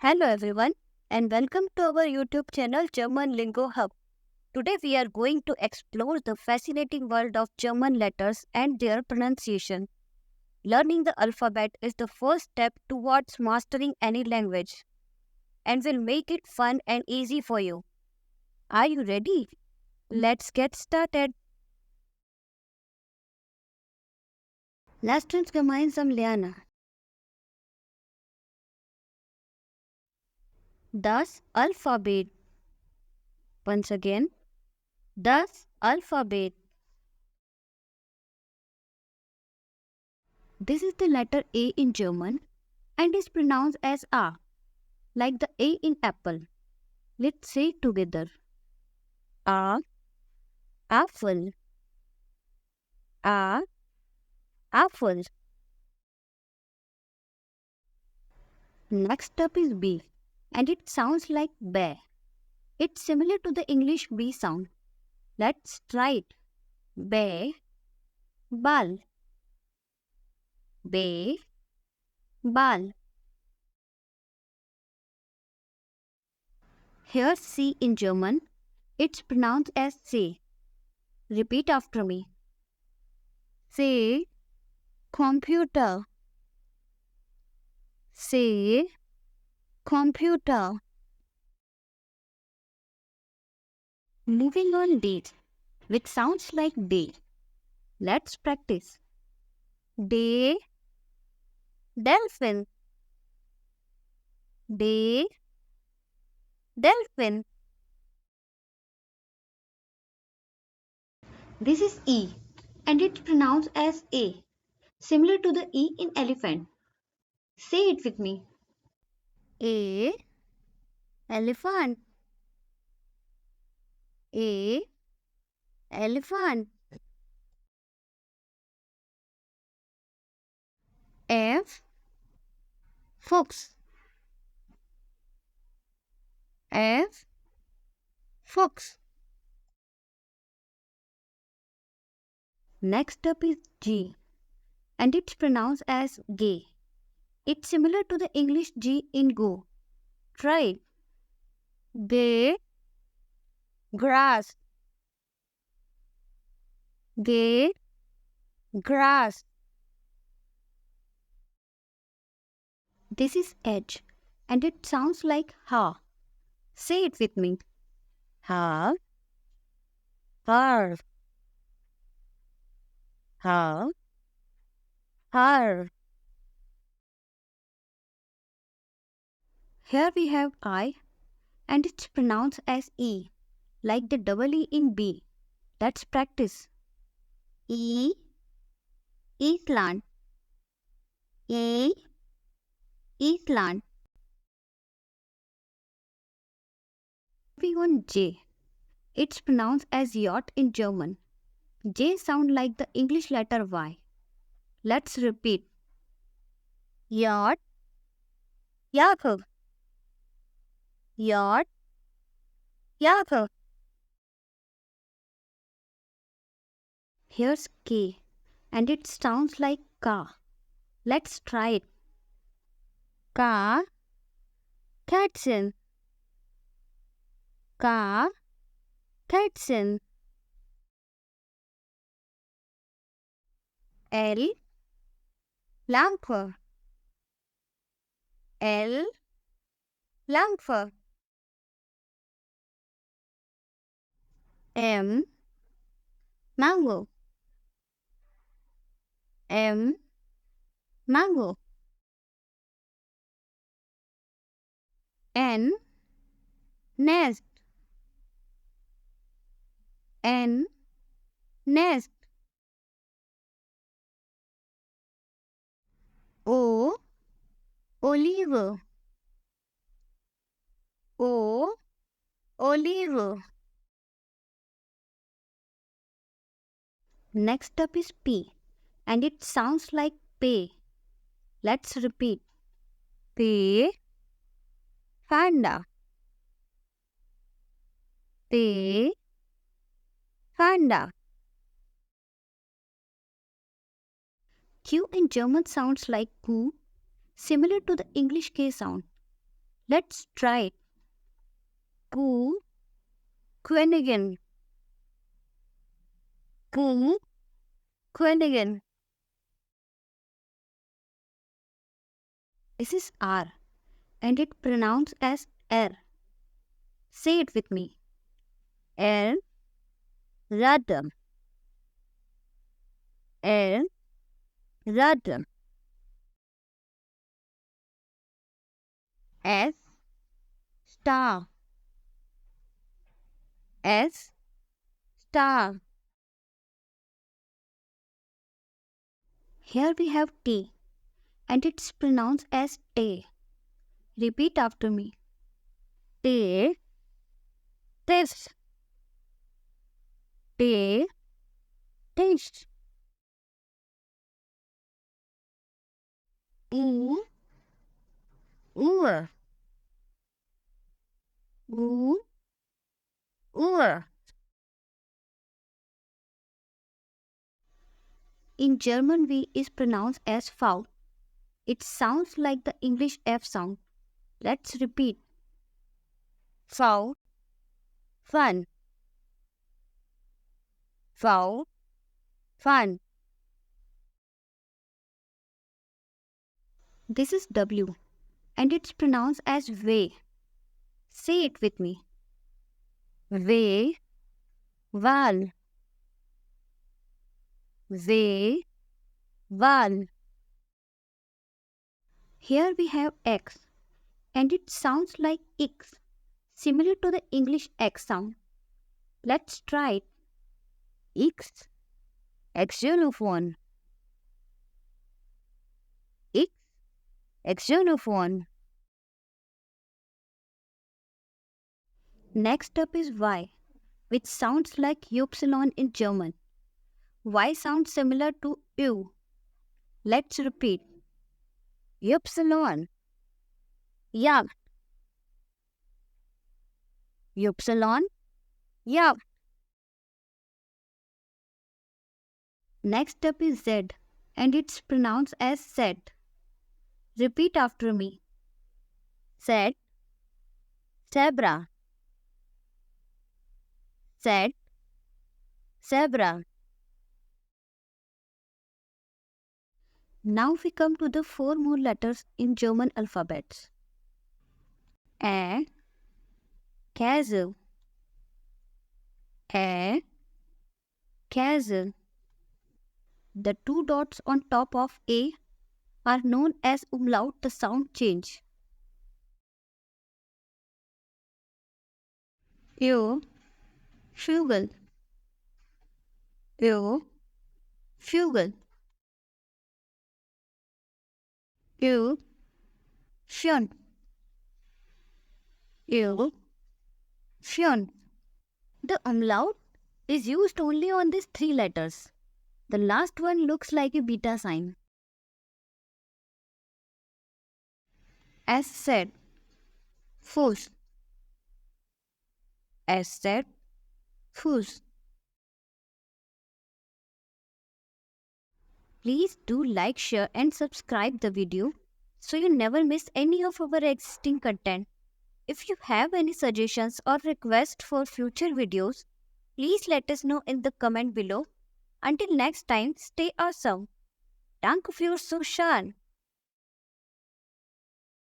Hello everyone and welcome to our YouTube channel German Lingo Hub. Today we are going to explore the fascinating world of German letters and their pronunciation. Learning the alphabet is the first step towards mastering any language and will make it fun and easy for you. Are you ready? Let's get started. Lasst uns gemeinsam lernen. Das Alphabet. Once again, das Alphabet. This is the letter A in German and is pronounced as A, like the A in apple. Let's say it together. A, apple. A, apple. Next up is B, and it sounds like bear. It's similar to the English B sound. Let's try it. Bear, ball. Bear, ball. Here's C in German. It's pronounced as C. Repeat after me. C, computer. C, computer. Moving on D, which sounds like day. Let's practice. Day, dolphin. Day, dolphin. This is E and it's pronounced as A, similar to the E in elephant. Say it with me. A, elephant. A, elephant. F, fox. F, fox. Next up is G and it's pronounced as gay. It's similar to the English G in go. Try it. Gay, grass. Gay, grass. This is H and it sounds like ha. Say it with me. Ha, har. Ha, har. Here we have I and it's pronounced as E, like the double E in B. Let's practice. E, Eastland. E, Eastland. Moving on J. It's pronounced as yacht in German. J sound like the English letter Y. Let's repeat. Yacht, Jakob. Yacht, Jakob. Here's K and it sounds like ka. Let's try it. Ka, Katzen. Ka, Katzen. L, Lampe. L, Lampe. M, mango. M, mango. N, nest. N, nest. O, olive. O, olive. Next up is P and it sounds like pay. Let's repeat. Pay, panda. Pay, panda. Q in German sounds like Q, similar to the English K sound. Let's try it. Ku, Quenigan. Ku, Quenigan. This is R and it pronounced as R. Say it with me. R, Radam. R, Radam. S, star. S, star. Here we have T and it's pronounced as T. Repeat after me. T, this. T, this. U, U, U. In German, V is pronounced as V. It sounds like the English F sound. Let's repeat. V, fun. V, fun. This is W and it's pronounced as way. Say it with me. Way, val. Way, val. Here we have X and it sounds like X, similar to the English X sound. Let's try it. X, xylophone. X, xylophone. Next up is Y, which sounds like Ypsilon in German. Y sounds similar to U. Let's repeat. Ypsilon. Yeah. Ypsilon. Yeah. Next up is Z and it's pronounced as Z. Repeat after me. Z, zebra. Z, zebra. Now we come to the 4 more letters in German alphabets. A, Käse. A, Käse. The 2 dots on top of A are known as umlaut, the sound change. Eu, Vögel. Eu, Vögel. Eu, Schön. Eu, Schön. The umlaut is used only on these 3 letters. The last one looks like a beta sign. As said, Fuß. As said, Fuß. Please do like, share and subscribe the video so you never miss any of our existing content. If you have any suggestions or requests for future videos, please let us know in the comment below. Until next time, stay awesome. Danke fürs Zuschauen.